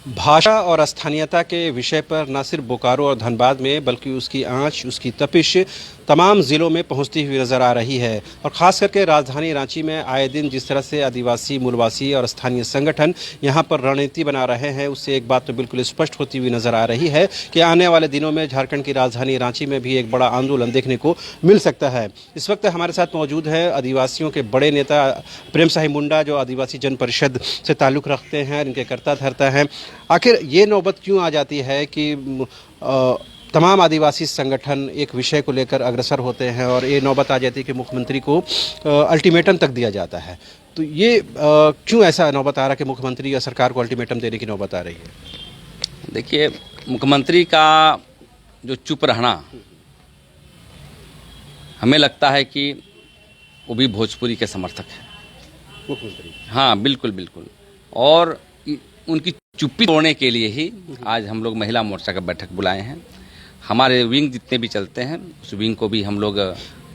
भाषा और स्थानीयता के विषय पर न सिर्फ बोकारो और धनबाद में बल्कि उसकी आंच, उसकी तपिश तमाम ज़िलों में पहुंचती हुई नज़र आ रही है। और ख़ास करके राजधानी रांची में आए दिन जिस तरह से आदिवासी, मूलवासी और स्थानीय संगठन यहां पर रणनीति बना रहे हैं, उससे एक बात तो बिल्कुल स्पष्ट होती हुई नज़र आ रही है कि आने वाले दिनों में झारखंड की राजधानी रांची में भी एक बड़ा आंदोलन देखने को मिल सकता है। इस वक्त हमारे साथ मौजूद है आदिवासियों के बड़े नेता प्रेम साहिब मुंडा, जो आदिवासी जन परिषद से ताल्लुक़ रखते हैं, इनके कर्ता धर्ता हैं। आखिर ये नौबत क्यों आ जाती है कि तमाम आदिवासी संगठन एक विषय को लेकर अग्रसर होते हैं और ये नौबत आ जाती है कि मुख्यमंत्री को अल्टीमेटम तक दिया जाता है? तो ये क्यों ऐसा नौबत आ रहा है कि मुख्यमंत्री या सरकार को अल्टीमेटम देने की नौबत आ रही है? देखिए, मुख्यमंत्री का जो चुप रहना, हमें लगता है कि वो भी भोजपुरी के समर्थक हैं। मुख्यमंत्री, हाँ, बिल्कुल बिल्कुल। और उनकी चुप्पी तोड़ने के लिए ही आज हम लोग महिला मोर्चा का बैठक बुलाए हैं। हमारे विंग जितने भी चलते हैं, उस विंग को भी हम लोग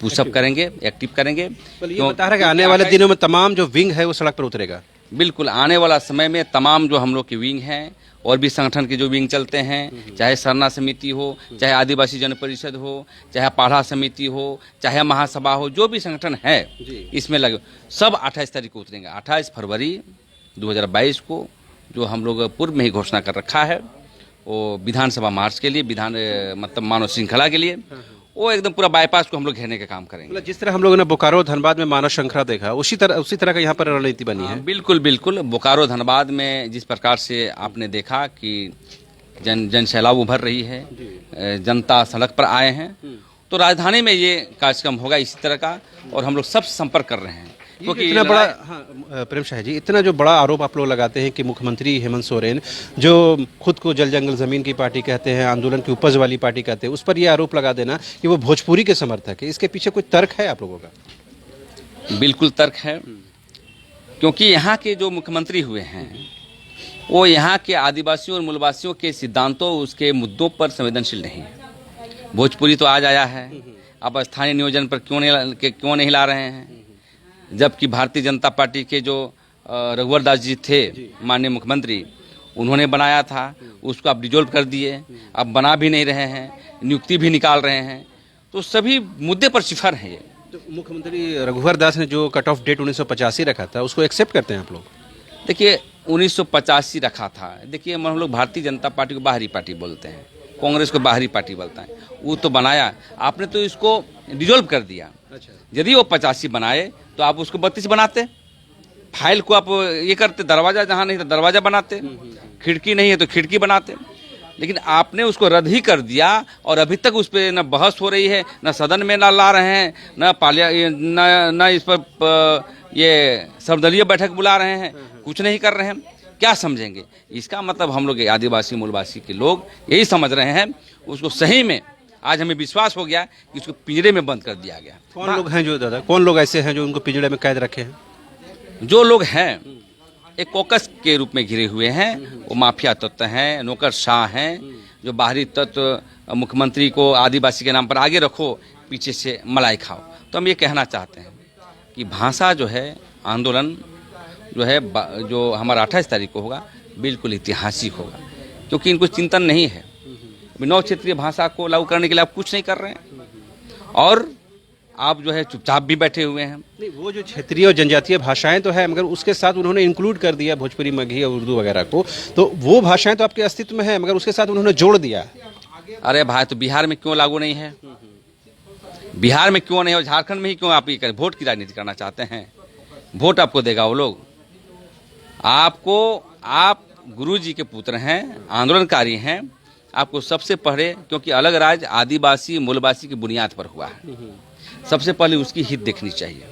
पुशअप करेंगे, एक्टिव करेंगे। ये बता रहा है कि आने वाले दिनों में तमाम जो विंग है वो सड़क पर उतरेगा। बिल्कुल, आने वाला समय में तमाम जो हम लोग की विंग हैं और भी संगठन के जो विंग चलते हैं, चाहे सरना समिति हो, चाहे आदिवासी जन परिषद हो, चाहे पाढ़ा समिति हो, चाहे महासभा हो, जो भी संगठन है इसमें लगे, सब 28 तारीख को उतरेंगे। 28 फरवरी 2022 को जो हम लोग पूर्व में ही घोषणा कर रखा है, वो विधानसभा मार्च के लिए, मतलब मानव श्रृंखला के लिए, वो एकदम पूरा बाईपास को हम लोग घेरने का काम करेंगे। मतलब जिस तरह हम लोगों ने बोकारो धनबाद में मानव श्रृंखला देखा, उसी तरह का यहाँ पर रणनीति बनी है। बिल्कुल बिल्कुल। बोकारो धनबाद में जिस प्रकार से आपने देखा कि जन सैलाब उभर रही है, जनता सड़क पर आए हैं, तो राजधानी में ये कार्यक्रम होगा इसी तरह का। और हम लोग सब संपर्क कर रहे हैं क्योंकि इतना बड़ा, हाँ प्रेम शाह जी, इतना जो बड़ा आरोप आप लोग लगाते हैं कि मुख्यमंत्री हेमंत सोरेन, जो खुद को जल जंगल जमीन की पार्टी कहते हैं, आंदोलन की उपज वाली पार्टी कहते हैं, उस पर यह आरोप लगा देना कि वो भोजपुरी के समर्थक है, इसके पीछे कोई तर्क है आप लोगों का? बिल्कुल तर्क है, क्योंकि यहाँ के जो मुख्यमंत्री हुए हैं वो यहाँ के आदिवासियों और मूलवासियों के सिद्धांतों, उसके मुद्दों पर संवेदनशील नहीं है। भोजपुरी तो आज आया है, अब स्थानीय नियोजन पर क्यों नहीं ला रहे हैं? जबकि भारतीय जनता पार्टी के जो रघुवर दास जी थे, माननीय मुख्यमंत्री, उन्होंने बनाया था, उसको आप डिजोल्व कर दिए, अब बना भी नहीं रहे हैं, नियुक्ति भी निकाल रहे हैं, तो सभी मुद्दे पर सिफर है ये। तो मुख्यमंत्री रघुवर दास ने जो कट ऑफ डेट 1985 रखा था, उसको एक्सेप्ट करते हैं आप लोग? देखिए, 1985 रखा था। देखिए, हम लोग भारतीय जनता पार्टी को बाहरी पार्टी बोलते हैं, कांग्रेस को बाहरी पार्टी बोलता है। वो तो बनाया, आपने तो इसको डिजोल्व कर दिया। अच्छा। यदि वो 85 बनाए तो आप उसको 32 बनाते, फाइल को आप ये करते, दरवाजा जहाँ नहीं था दरवाजा बनाते, खिड़की नहीं है तो खिड़की बनाते। लेकिन आपने उसको रद्द ही कर दिया और अभी तक उस पर न बहस हो रही है, न सदन में न ला रहे हैं, न इस पर ये सर्वदलीय बैठक बुला रहे हैं, कुछ नहीं कर रहे हैं। क्या समझेंगे? इसका मतलब हम लोग आदिवासी मूलवासी के लोग यही समझ रहे हैं, उसको सही में आज हमें विश्वास हो गया कि उसको पिंजरे में बंद कर दिया गया। कौन लोग हैं जो दादा, कौन लोग ऐसे हैं जो उनको पिंजरे में कैद रखे हैं? जो लोग हैं एक कोकस के रूप में घिरे हुए हैं, वो माफिया तत्व हैं, नौकरशाह हैं, जो बाहरी तत्व मुख्यमंत्री को आदिवासी के नाम पर आगे रखो, पीछे से मलाई खाओ। तो हम ये कहना चाहते हैं कि भाषा जो है, आंदोलन जो है, जो हमारा 28 तारीख को होगा, बिल्कुल ऐतिहासिक होगा, क्योंकि इनको चिंतन नहीं है। नौ क्षेत्रीय भाषा को लागू करने के लिए आप कुछ नहीं कर रहे हैं और आप जो है चुपचाप भी बैठे हुए हैं। नहीं, वो जो क्षेत्रीय और जनजातीय भाषाएं तो है, मगर उसके साथ उन्होंने इंक्लूड कर दिया भोजपुरी, मगही और उर्दू वगैरह को, तो वो भाषाएं तो आपके अस्तित्व में है, मगर उसके साथ उन्होंने जोड़ दिया। अरे भाई, तो बिहार में क्यों लागू नहीं है? बिहार में क्यों नहीं और झारखंड में ही क्यों आप ये करें? वोट की राजनीति करना चाहते हैं? वोट आपको देगा वो लोग आपको। आप गुरु जी के पुत्र हैं, आंदोलनकारी हैं, आपको सबसे पहले, क्योंकि अलग राज्य आदिवासी मूलवासी की बुनियाद पर हुआ है, सबसे पहले उसकी हित देखनी चाहिए,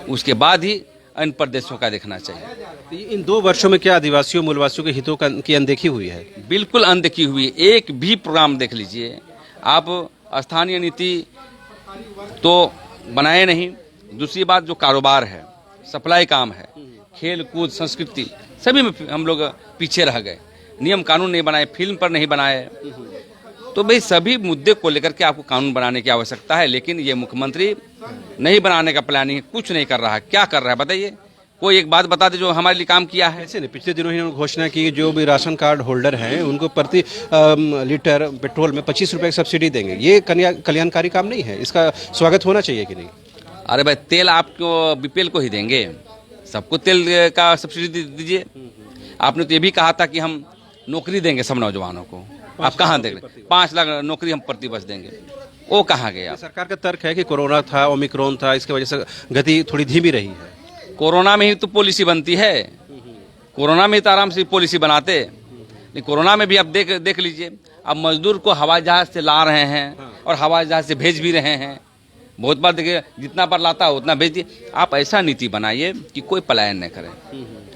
उसके बाद ही अन्य प्रदेशों का देखना चाहिए। इन 2 वर्षों में क्या आदिवासियों मूलवासियों के हितों की अनदेखी हुई है? बिल्कुल अनदेखी हुई है। एक भी प्रोग्राम देख लीजिए आप, स्थानीय नीति तो बनाए नहीं। दूसरी बात, जो कारोबार है, सप्लाई काम है, खेल कूद, संस्कृति, सभी में हम लोग पीछे रह गए। नियम कानून नहीं बनाए, फिल्म पर नहीं बनाए, तो भाई सभी मुद्दे को लेकर के आपको कानून बनाने की आवश्यकता है। लेकिन ये मुख्यमंत्री नहीं बनाने का प्लानिंग, कुछ नहीं कर रहा है। क्या कर रहा है बताइए? कोई एक बात बता दे जो हमारे लिए काम किया है। ऐसे नहीं, पिछले दिनों ही उन्होंने घोषणा की जो भी राशन कार्ड होल्डर हैं उनको प्रति लीटर पेट्रोल में 25 रुपए की सब्सिडी देंगे। ये कल्याणकारी काम नहीं है, इसका स्वागत होना चाहिए कि नहीं? अरे भाई, तेल आपको बीपीएल को ही देंगे, सबको तेल का सब्सिडी दीजिए। आपने तो ये भी कहा था कि हम नौकरी देंगे सब नौजवानों को, आप कहाँ देंगे? 5 लाख नौकरी हम प्रति वर्ष देंगे, वो कहाँ गया? सरकार का तर्क है कि कोरोना था, ओमिक्रॉन था, इसकी वजह से गति थोड़ी धीमी रही है। कोरोना में ही तो पॉलिसी बनती है, कोरोना में तो आराम से पॉलिसी बनाते, लेकिन कोरोना में भी आप देख लीजिए, अब मजदूर को हवाई जहाज से ला रहे हैं और हवाई जहाज से भेज भी रहे हैं। बहुत बार देखिए, जितना बार लाता हो उतना भेज दिए। आप ऐसा नीति बनाइए कि कोई पलायन न करे।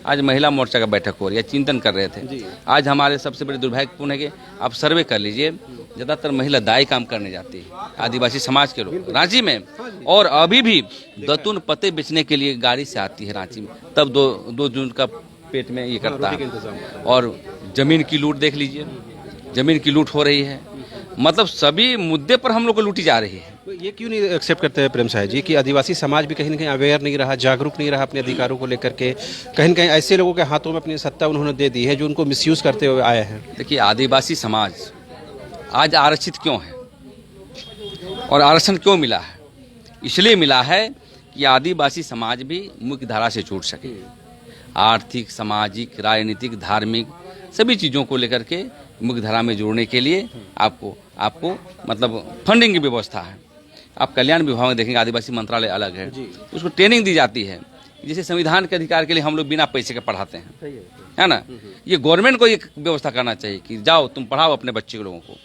आज महिला मोर्चा का बैठक हो रही है, चिंतन कर रहे थे। आज हमारे सबसे बड़े दुर्भाग्यपूर्ण है कि आप सर्वे कर लीजिए, ज़्यादातर महिला दाई काम करने जाती है, आदिवासी समाज के लोग रांची में। और अभी भी दतून पत्ते बेचने के लिए गाड़ी से आती है रांची में, तब 2 जून का पेट में ये करता है। और जमीन की लूट देख लीजिए, जमीन की लूट हो रही है। मतलब सभी मुद्दे पर हम लोग को लूटी जा रही है। ये क्यों नहीं एक्सेप्ट करते हैं प्रेम साहब जी कि आदिवासी समाज भी कहीं न कहीं अवेयर नहीं रहा, जागरूक नहीं रहा अपने अधिकारों को लेकर के? कहीं न कहीं ऐसे लोगों के हाथों में अपनी सत्ता उन्होंने दे दी है जो उनको मिसयूज करते हुए आए हैं। देखिए, आदिवासी समाज आज आरक्षित क्यों है और आरक्षण क्यों मिला है? इसलिए मिला है कि आदिवासी समाज भी मुख्य धारा से जुड़ सके। आर्थिक, सामाजिक, राजनीतिक, धार्मिक सभी चीज़ों को लेकर के मुख्य धारा में जोड़ने के लिए आपको मतलब फंडिंग की व्यवस्था है। आप कल्याण विभाग में देखेंगे, आदिवासी मंत्रालय अलग है, उसको ट्रेनिंग दी जाती है। जैसे संविधान के अधिकार के लिए हम लोग बिना पैसे के पढ़ाते हैं, है ना? ये गवर्नमेंट को एक व्यवस्था करना चाहिए कि जाओ तुम पढ़ाओ अपने बच्चे लोगों को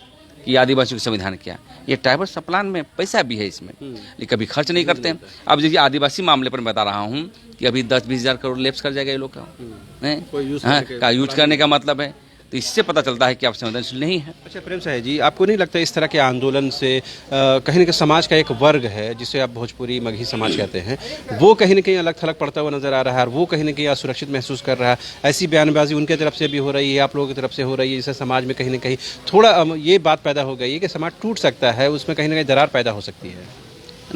कि आदिवासी का संविधान क्या। ये ट्राइबल सप्लान में पैसा भी है इसमें, लेकिन कभी खर्च नहीं करते हैं। अब देखिए, आदिवासी मामले पर मैं बता रहा हूँ कि अभी 10-20 हज़ार करोड़ लैप्स कर जाएगा ये लोग का यूज करने का मतलब है। तो इससे पता चलता है कि आप संवेदनशील नहीं है। अच्छा प्रेम साहब जी, आपको नहीं लगता इस तरह के आंदोलन से कहीं न कहीं समाज का एक वर्ग है जिसे आप भोजपुरी मगही समाज कहते हैं, वो कहीं न कहीं अलग थलग पड़ता हुआ नजर आ रहा है और वो कहीं न कहीं असुरक्षित महसूस कर रहा है? ऐसी बयानबाजी उनके तरफ से भी हो रही है, आप लोगों की तरफ से हो रही है, जिससे समाज में कहीं न कहीं थोड़ा ये बात पैदा हो गई है कि समाज टूट सकता है, उसमें कहीं न कहीं दरार पैदा हो सकती है।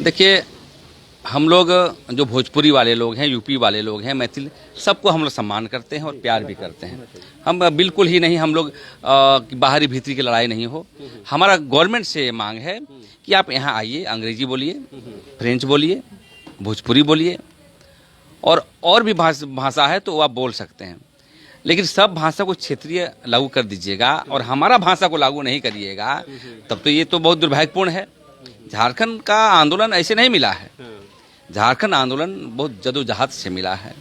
देखिए, हम लोग जो भोजपुरी वाले लोग हैं, यूपी वाले लोग हैं, मैथिल, सबको हम लोग सम्मान करते हैं और प्यार भी करते हैं। हम बिल्कुल ही नहीं, हम लोग बाहरी भीतरी की लड़ाई नहीं हो। हमारा गवर्नमेंट से ये मांग है कि आप यहाँ आइए, अंग्रेजी बोलिए, फ्रेंच बोलिए, भोजपुरी बोलिए, और भी भाषा है तो आप बोल सकते हैं, लेकिन सब भाषा को क्षेत्रीय लागू कर दीजिएगा और हमारा भाषा को लागू नहीं करिएगा, तब तो ये तो बहुत दुर्भाग्यपूर्ण है। झारखंड का आंदोलन ऐसे नहीं मिला है, झारखंड आंदोलन बहुत जदोजहद से मिला है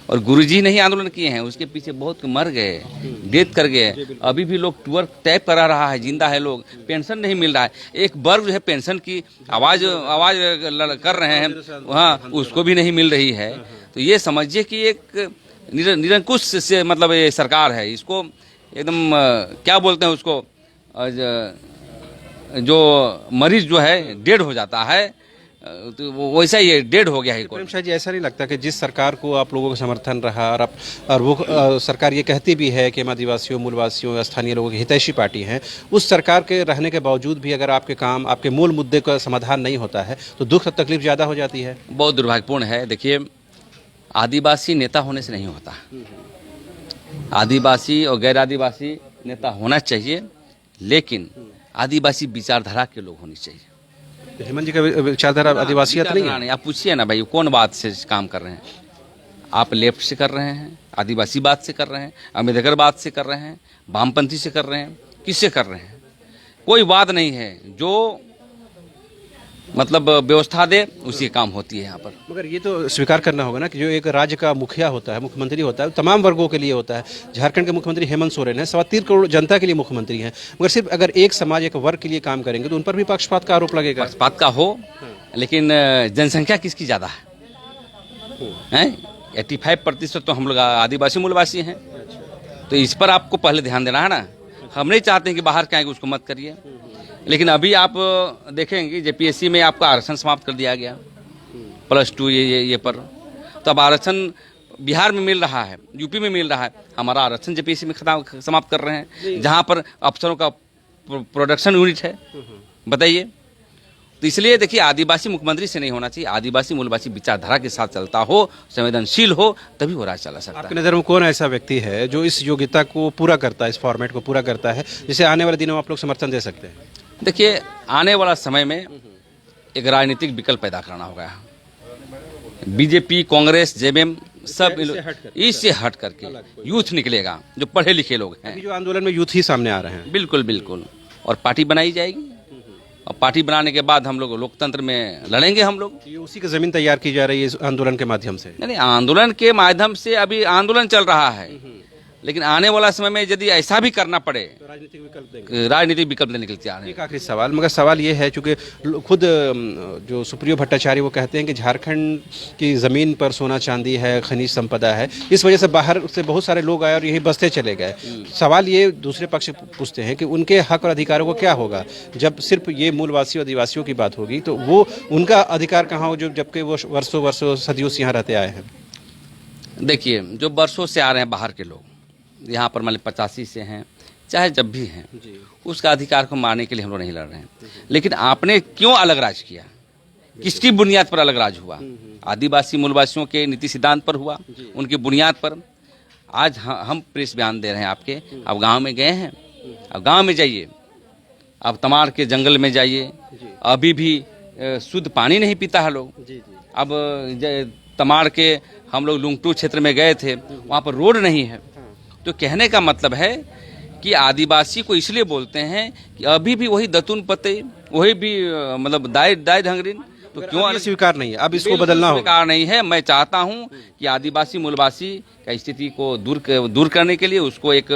और गुरुजी ने ही आंदोलन किए हैं, उसके पीछे बहुत मर गए, डेथ कर गए। अभी भी लोग टूर टैप करा रहा है, जिंदा है लोग, पेंशन नहीं मिल रहा है। एक वर्ग जो है पेंशन की आवाज कर रहे हैं, वहाँ उसको भी नहीं मिल रही है। तो ये समझिए कि एक निरंकुश से मतलब ये सरकार है, इसको एकदम क्या बोलते हैं उसको, जो मरीज जो है डेड हो जाता है, तो वैसा ही डेड हो गया है। प्रेम शाह जी, ऐसा नहीं लगता कि जिस सरकार को आप लोगों का समर्थन रहा और वो सरकार ये कहती भी है कि हम आदिवासियों, मूलवासियों, स्थानीय लोगों की हितैषी पार्टी हैं, उस सरकार के रहने के बावजूद भी अगर आपके काम, आपके मूल मुद्दे का समाधान नहीं होता है तो दुख और तकलीफ ज़्यादा हो जाती है? बहुत दुर्भाग्यपूर्ण है। देखिए, आदिवासी नेता होने से नहीं होता, आदिवासी और गैर आदिवासी नेता होना चाहिए, लेकिन आदिवासी विचारधारा के लोग होनी चाहिए। हेमंत जी का विचारधारा आदिवासियत नहीं है? आप पूछिए ना भाई, कौन बात से काम कर रहे हैं? आप लेफ्ट से कर रहे हैं, आदिवासी बात से कर रहे हैं, अम्बेडकर बात से कर रहे हैं, वामपंथी से कर रहे हैं, किससे कर रहे हैं? कोई बात नहीं है, जो मतलब व्यवस्था दे उसी काम होती है यहाँ पर। मगर ये तो स्वीकार करना होगा ना कि जो एक राज्य का मुखिया होता है, मुख्यमंत्री होता है, तमाम वर्गों के लिए होता है। झारखंड के मुख्यमंत्री हेमंत सोरेन है, 3.25 करोड़ जनता के लिए मुख्यमंत्री हैं, मगर सिर्फ अगर एक समाज, एक वर्ग के लिए काम करेंगे तो उन पर भी पक्षपात का आरोप लगेगा। पक्षपात का हो, लेकिन जनसंख्या किसकी ज़्यादा है? 85% तो हम लोग आदिवासी मूलवासी हैं, तो इस पर आपको पहले ध्यान देना है ना। हम नहीं चाहते हैं कि बाहर के आएंगे उसको मत करिए, लेकिन अभी आप देखेंगे जेपीएससी में आपका आरक्षण समाप्त कर दिया गया, +2 ये पर। तो अब आरक्षण बिहार में मिल रहा है, यूपी में मिल रहा है, हमारा आरक्षण जेपीएससी में समाप्त कर रहे हैं, जहां पर अफसरों का प्रोडक्शन यूनिट है। बताइए, तो इसलिए देखिए आदिवासी मुख्यमंत्री से नहीं होना चाहिए, आदिवासी मूलवासी विचारधारा के साथ चलता हो, संवेदनशील हो, तभी वो राज चला सकता आपकी है। नज़र में कौन ऐसा व्यक्ति है जो इस योग्यता को पूरा करता है, इस फॉर्मेट को पूरा करता है, जिसे आने वाले दिनों में आप लोग समर्थन दे सकते हैं? देखिए आने वाला समय में एक राजनीतिक विकल्प पैदा करना होगा। बीजेपी, कांग्रेस, जेएमएम सब इससे हट करके यूथ निकलेगा, जो पढ़े लिखे लोग हैं। अभी जो आंदोलन में यूथ ही सामने आ रहे हैं। बिल्कुल बिल्कुल, और पार्टी बनाई जाएगी, और पार्टी बनाने के बाद हम लोग लोकतंत्र में लड़ेंगे हम लोग। ये उसी की जमीन तैयार की जा रही है इस आंदोलन के माध्यम से। नहीं, आंदोलन के माध्यम से अभी आंदोलन चल रहा है, लेकिन आने वाला समय में यदि ऐसा भी करना पड़े तो राजनीतिक विकल्प देंगे। राजनीतिक विकल्प देने के लिए तैयार है। एक आखिरी सवाल, मगर सवाल ये है चूँकि खुद जो सुप्रियो भट्टाचार्य वो कहते हैं कि झारखंड की ज़मीन पर सोना चांदी है, खनिज संपदा है, इस वजह से बाहर से बहुत सारे लोग आए और यही बसते चले गए। सवाल ये दूसरे पक्ष पूछते हैं कि उनके हक और अधिकारों को क्या होगा जब सिर्फ ये मूलवासी और आदिवासियों की बात होगी, तो वो उनका अधिकार कहाँ हो जबकि वो वर्षों वर्षों सदियों से यहाँ रहते आए हैं। देखिए जो वर्षों से आ रहे हैं बाहर के लोग, यहाँ पर मान लीजिए 85 से हैं, चाहे जब भी हैं, उसका अधिकार को मारने के लिए हम लोग नहीं लड़ रहे हैं। लेकिन आपने क्यों अलग राज किया, किसकी बुनियाद पर अलग राज हुआ? आदिवासी मूलवासियों के नीति सिद्धांत पर हुआ, उनकी बुनियाद पर। आज हम प्रेस बयान दे रहे हैं आपके, अब गांव में गए हैं, अब गांव में जाइए, अब तमाड़ के जंगल में जाइए, अभी भी शुद्ध पानी नहीं पीता है लोग। अब तमाड़ के हम लोग लुंगटू क्षेत्र में गए थे, वहाँ पर रोड नहीं है। तो कहने का मतलब है कि आदिवासी को इसलिए बोलते हैं कि अभी भी वही दतुन पते, वही भी मतलब दाई ढंगरीन। तो क्यों स्वीकार नहीं है, अब इसको बिल्कुल बदलना होगा। स्वीकार नहीं है। मैं चाहता हूं कि आदिवासी मूलवासी का स्थिति को दूर करने के लिए, उसको एक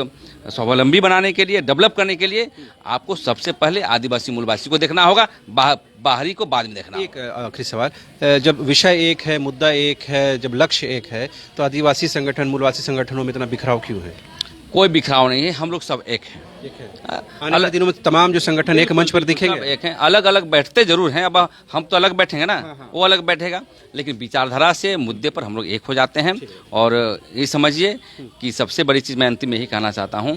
स्वावलंबी बनाने के लिए, डेवलप करने के लिए आपको सबसे पहले आदिवासी मूलवासी को देखना होगा, बाहरी को बाद में देखना होगा। एक आखिरी सवाल, जब विषय एक है, मुद्दा एक है, जब लक्ष्य एक है, तो आदिवासी संगठन, मूलवासी संगठनों में इतना बिखराव क्यों है? कोई बिखराव नहीं है, हम लोग सब एक हैं। आने वाले दिनों में तमाम जो संगठन एक मंच पर दिखेंगे। सब एक हैं, अलग अलग बैठते जरूर हैं। अब हम तो अलग बैठेंगे ना, वो अलग बैठेगा, लेकिन विचारधारा से मुद्दे पर हम लोग एक हो जाते हैं। और ये समझिए कि सबसे बड़ी चीज़ मैं अंतिम में यही कहना चाहता हूँ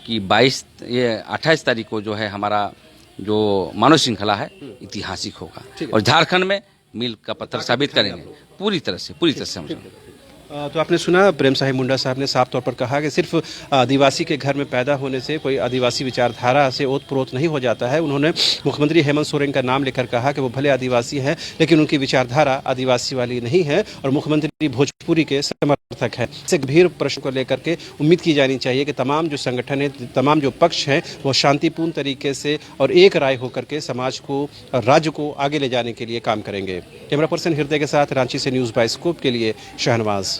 कि 28 तारीख को जो है हमारा जो मानव श्रृंखला है ऐतिहासिक होगा, और झारखंड में मील का पत्थर साबित करेंगे पूरी तरह से हम लोग। तो आपने सुना प्रेम साहिब मुंडा साहब ने साफ तौर पर कहा कि सिर्फ आदिवासी के घर में पैदा होने से कोई आदिवासी विचारधारा से ओतप्रोत नहीं हो जाता है। उन्होंने मुख्यमंत्री हेमंत सोरेन का नाम लेकर कहा कि वो भले आदिवासी हैं, लेकिन उनकी विचारधारा आदिवासी वाली नहीं है, और मुख्यमंत्री भोजपुरी के समर्थक हैं। इस गंभीर प्रश्न को लेकर के उम्मीद की जानी चाहिए कि तमाम जो संगठन है, तमाम जो पक्ष हैं, वो शांतिपूर्ण तरीके से और एक राय होकर के समाज को और राज्य को आगे ले जाने के लिए काम करेंगे। कैमरा पर्सन हृदय के साथ रांची से न्यूज़ बाइस्कोप के लिए शहनवाज।